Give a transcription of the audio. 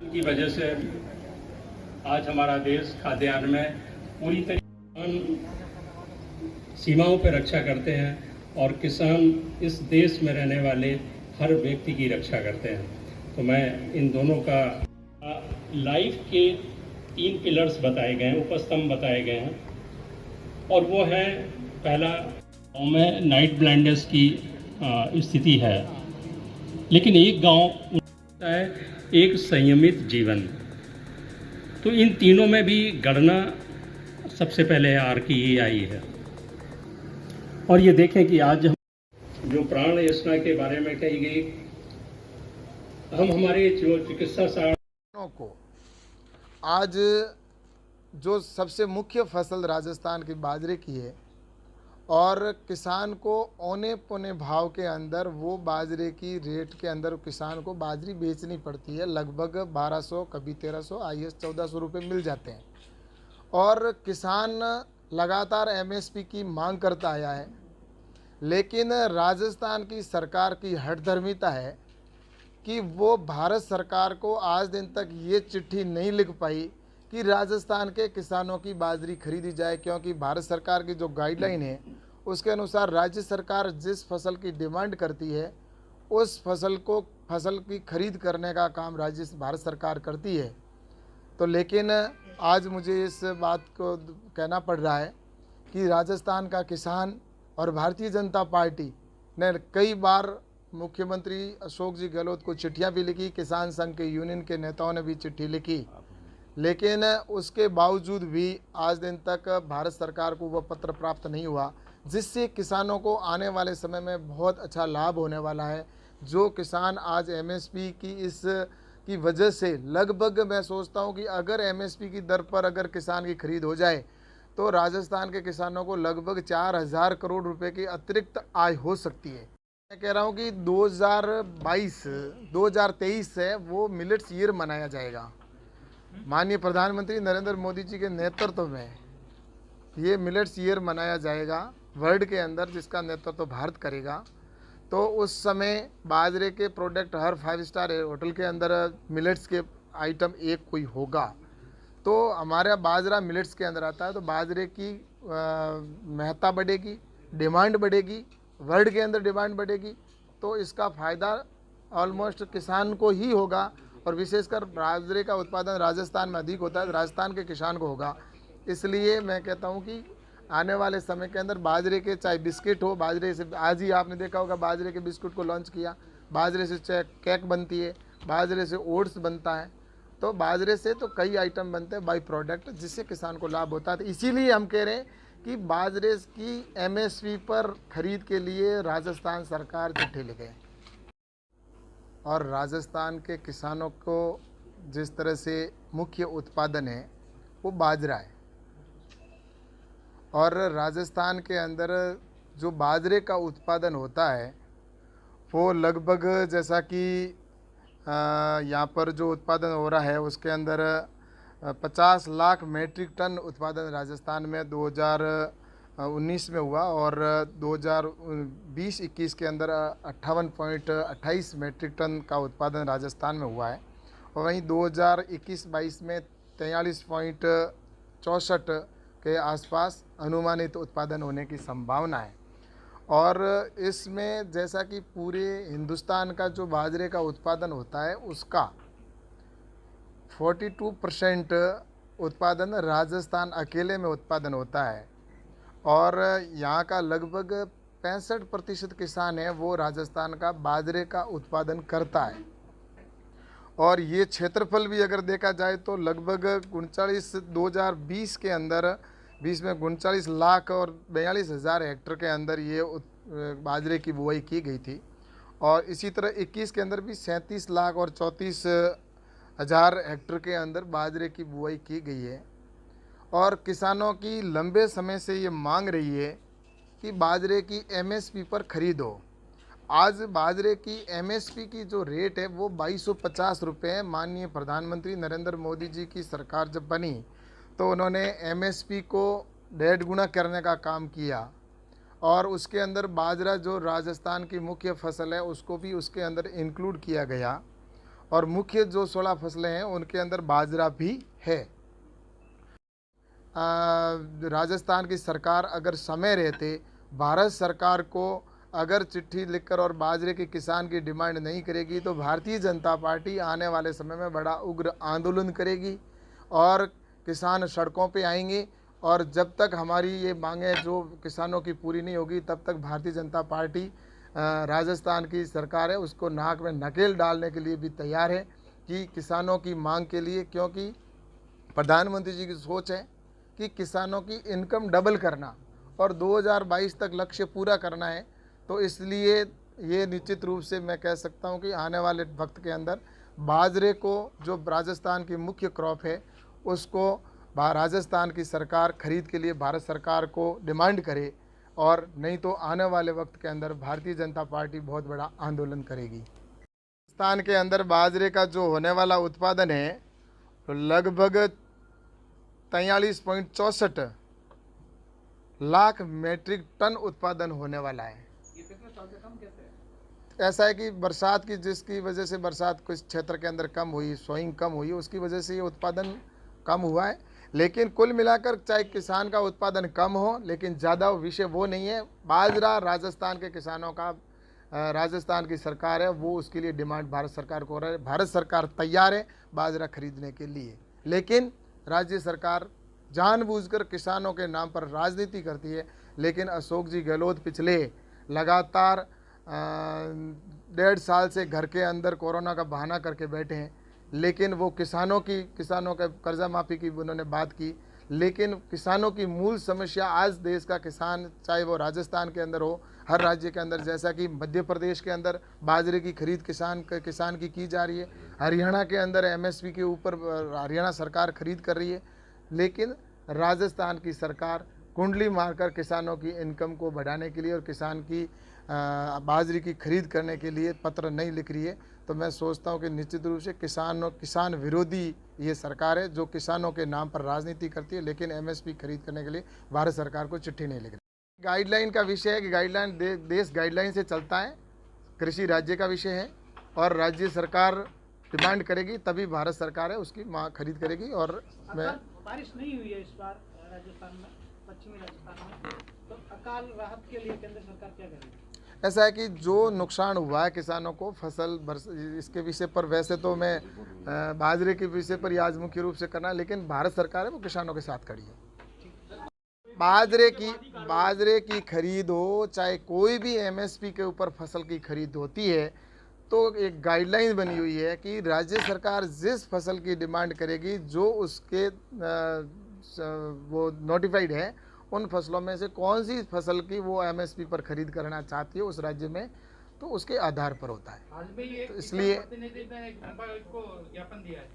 की वजह से आज हमारा देश खाद्यान्न में पूरी तरीके सीमाओं पर रक्षा करते हैं और किसान इस देश में रहने वाले हर व्यक्ति की रक्षा करते हैं। तो मैं इन दोनों का लाइफ के 3 पिलर्स बताए गए हैं, उपस्तंभ बताए गए हैं, और वो है पहला, गाँव में नाइट ब्लाइंडनेस की स्थिति है, लेकिन एक गांव है एक संयमित जीवन। तो इन तीनों में भी गणना सबसे पहले आर की ही आई है। और ये देखें कि आज हम जो प्राण याचना के बारे में कही गई, हम हमारे जो चिकित्सा को आज जो सबसे मुख्य फसल राजस्थान की बाजरे की है और किसान को औने पौने भाव के अंदर वो बाजरे की रेट के अंदर किसान को बाजरी बेचनी पड़ती है। लगभग 1200, कभी 1300, हाईएस्ट 1400 रुपये मिल जाते हैं। और किसान लगातार एमएसपी की मांग करता आया है, लेकिन राजस्थान की सरकार की हठधर्मिता है कि वो भारत सरकार को आज दिन तक ये चिट्ठी नहीं लिख पाई कि राजस्थान के किसानों की बाजरी खरीदी जाए, क्योंकि भारत सरकार की जो गाइडलाइन है उसके अनुसार राज्य सरकार जिस फसल की डिमांड करती है उस फसल की खरीद करने का काम भारत सरकार करती है। तो लेकिन आज मुझे इस बात को कहना पड़ रहा है कि राजस्थान का किसान और भारतीय जनता पार्टी ने कई बार मुख्यमंत्री अशोक जी गहलोत को चिट्ठियां भी लिखी, किसान संघ के यूनियन के नेताओं ने भी चिट्ठी लिखी, लेकिन उसके बावजूद भी आज दिन तक भारत सरकार को वह पत्र प्राप्त नहीं हुआ, जिससे किसानों को आने वाले समय में बहुत अच्छा लाभ होने वाला है। जो किसान आज एमएसपी की की वजह से लगभग मैं सोचता हूं कि अगर एमएसपी की दर पर अगर किसान की खरीद हो जाए तो राजस्थान के किसानों को लगभग 4000 करोड़ रुपए की अतिरिक्त आय हो सकती है। मैं कह रहा हूं कि 2023 है वो मिलेट्स ईयर मनाया जाएगा। माननीय प्रधानमंत्री नरेंद्र मोदी जी के नेतृत्व में ये मिलेट्स ईयर मनाया जाएगा वर्ल्ड के अंदर, जिसका नेतृत्व भारत करेगा। तो उस समय बाजरे के प्रोडक्ट हर 5 स्टार होटल के अंदर मिलेट्स के आइटम एक कोई होगा। तो हमारा बाजरा मिलेट्स के अंदर आता है, तो बाजरे की महत्ता बढ़ेगी, डिमांड बढ़ेगी, वर्ल्ड के अंदर डिमांड बढ़ेगी, तो इसका फ़ायदा ऑलमोस्ट किसान को ही होगा। और विशेषकर बाजरे का उत्पादन राजस्थान में अधिक होता है, राजस्थान के किसान को होगा। इसलिए मैं कहता हूं कि आने वाले समय के अंदर बाजरे के चाहे बिस्किट हो, बाजरे से आज ही आपने देखा होगा बाजरे के बिस्कुट को लॉन्च किया, बाजरे से चाहे केक बनती है, बाजरे से ओट्स बनता है, तो बाजरे से तो कई आइटम बनते हैं बाई प्रोडक्ट, जिससे किसान को लाभ होता है। तो इसीलिए हम कह रहे हैं कि बाजरे की एमएसपी पर खरीद के लिए राजस्थान सरकार चिट्ठी लिखे और राजस्थान के किसानों को जिस तरह से मुख्य उत्पादन है वो बाजरा है, और राजस्थान के अंदर जो बाजरे का उत्पादन होता है वो लगभग जैसा कि यहाँ पर जो उत्पादन हो रहा है उसके अंदर 50 लाख मेट्रिक टन उत्पादन राजस्थान में 2019 में हुआ, और 2020-21 के अंदर 58.28 मेट्रिक टन का उत्पादन राजस्थान में हुआ है। और वहीं 2021-22 में 43.64 के आसपास अनुमानित उत्पादन होने की संभावना है। और इसमें जैसा कि पूरे हिंदुस्तान का जो बाजरे का उत्पादन होता है उसका 42% उत्पादन राजस्थान अकेले में उत्पादन होता है, और यहाँ का लगभग 65% किसान है वो राजस्थान का बाजरे का उत्पादन करता है। और ये क्षेत्रफल भी अगर देखा जाए तो लगभग 2020 के अंदर 20 में 39 लाख और 42,000 हेक्टेयर के अंदर ये बाजरे की बुआई की गई थी, और इसी तरह 21 के अंदर भी 37 लाख और 34,000 हेक्टेयर के अंदर बाजरे की बुआई की गई है। और किसानों की लंबे समय से ये मांग रही है कि बाजरे की एमएसपी पर खरीदो। आज बाजरे की एमएसपी की जो रेट है वो 2250 रुपये है। माननीय प्रधानमंत्री नरेंद्र मोदी जी की सरकार जब बनी तो उन्होंने एमएसपी को 1.5 गुना करने का काम किया, और उसके अंदर बाजरा जो राजस्थान की मुख्य फसल है उसको भी उसके अंदर इंक्लूड किया गया। और मुख्य जो 16 फसलें हैं उनके अंदर बाजरा भी है। राजस्थान की सरकार अगर समय रहते भारत सरकार को अगर चिट्ठी लिखकर और बाजरे के किसान की डिमांड नहीं करेगी तो भारतीय जनता पार्टी आने वाले समय में बड़ा उग्र आंदोलन करेगी और किसान सड़कों पे आएंगे। और जब तक हमारी ये मांगें जो किसानों की पूरी नहीं होगी तब तक भारतीय जनता पार्टी राजस्थान की सरकार है उसको नाक में नकेल डालने के लिए भी तैयार है कि किसानों की मांग के लिए, क्योंकि प्रधानमंत्री जी की सोच है कि किसानों की इनकम डबल करना और 2022 तक लक्ष्य पूरा करना है। तो इसलिए ये निश्चित रूप से मैं कह सकता हूँ कि आने वाले वक्त के अंदर बाजरे को, जो राजस्थान की मुख्य क्रॉप है, उसको राजस्थान की सरकार खरीद के लिए भारत सरकार को डिमांड करे, और नहीं तो आने वाले वक्त के अंदर भारतीय जनता पार्टी बहुत बड़ा आंदोलन करेगी। राजस्थान के अंदर बाजरे का जो होने वाला उत्पादन है तो लगभग 43.64 लाख मीट्रिक टन उत्पादन होने वाला है। ये पिछले साल से कम कैसे है? ऐसा है कि बरसात की, जिसकी वजह से बरसात कुछ क्षेत्र के अंदर कम हुई, सोइंग कम हुई, उसकी वजह से ये उत्पादन कम हुआ है। लेकिन कुल मिलाकर चाहे किसान का उत्पादन कम हो, लेकिन ज़्यादा विषय वो नहीं है। बाजरा राजस्थान के किसानों का, राजस्थान की सरकार है वो उसके लिए डिमांड भारत सरकार को हो रहा है। भारत सरकार तैयार है बाजरा खरीदने के लिए, लेकिन राज्य सरकार जानबूझकर किसानों के नाम पर राजनीति करती है। लेकिन अशोक जी गहलोत पिछले लगातार 1.5 साल से घर के अंदर कोरोना का बहाना करके बैठे हैं, लेकिन वो किसानों के कर्जा माफ़ी की उन्होंने बात की, लेकिन किसानों की मूल समस्या आज देश का किसान, चाहे वो राजस्थान के अंदर हो, हर राज्य के अंदर, जैसा कि मध्य प्रदेश के अंदर बाजरे की खरीद किसान की जा रही है, हरियाणा के अंदर एमएसपी के ऊपर हरियाणा सरकार खरीद कर रही है, लेकिन राजस्थान की सरकार कुंडली मारकर किसानों की इनकम को बढ़ाने के लिए और किसान की बाजरे की खरीद करने के लिए पत्र नहीं लिख रही है। तो मैं सोचता हूँ कि निश्चित रूप से किसान विरोधी ये सरकार है जो किसानों के नाम पर राजनीति करती है, लेकिन एमएसपी खरीद करने के लिए भारत सरकार को चिट्ठी नहीं लिख रही। गाइडलाइन का विषय है कि गाइडलाइन देश गाइडलाइन से चलता है, कृषि राज्य का विषय है और राज्य सरकार डिमांड करेगी तभी भारत सरकार है उसकी खरीद करेगी। और मैं बारिश नहीं हुई है इस बार राजस्थान में, पश्चिमी राजस्थान में, तो अकाल राहत के लिए केंद्र सरकार क्या करेगी? ऐसा है कि जो नुकसान हुआ है किसानों को फसल इसके विषय पर, वैसे तो मैं बाजरे के विषय पर आज मुख्य रूप से करना, लेकिन भारत सरकार है वो किसानों के साथ खड़ी है। बाजरे की खरीद हो, चाहे कोई भी एमएसपी के ऊपर फसल की खरीद होती है, तो एक गाइडलाइन बनी हुई है कि राज्य सरकार जिस फसल की डिमांड करेगी, जो उसके वो नोटिफाइड है, उन फसलों में से कौन सी फसल की वो एमएसपी पर खरीद करना चाहती है उस राज्य में, तो उसके आधार पर होता है। हाल में ये तो इसलिए प्रतिनिधि ने एक को ज्ञापन दिया है।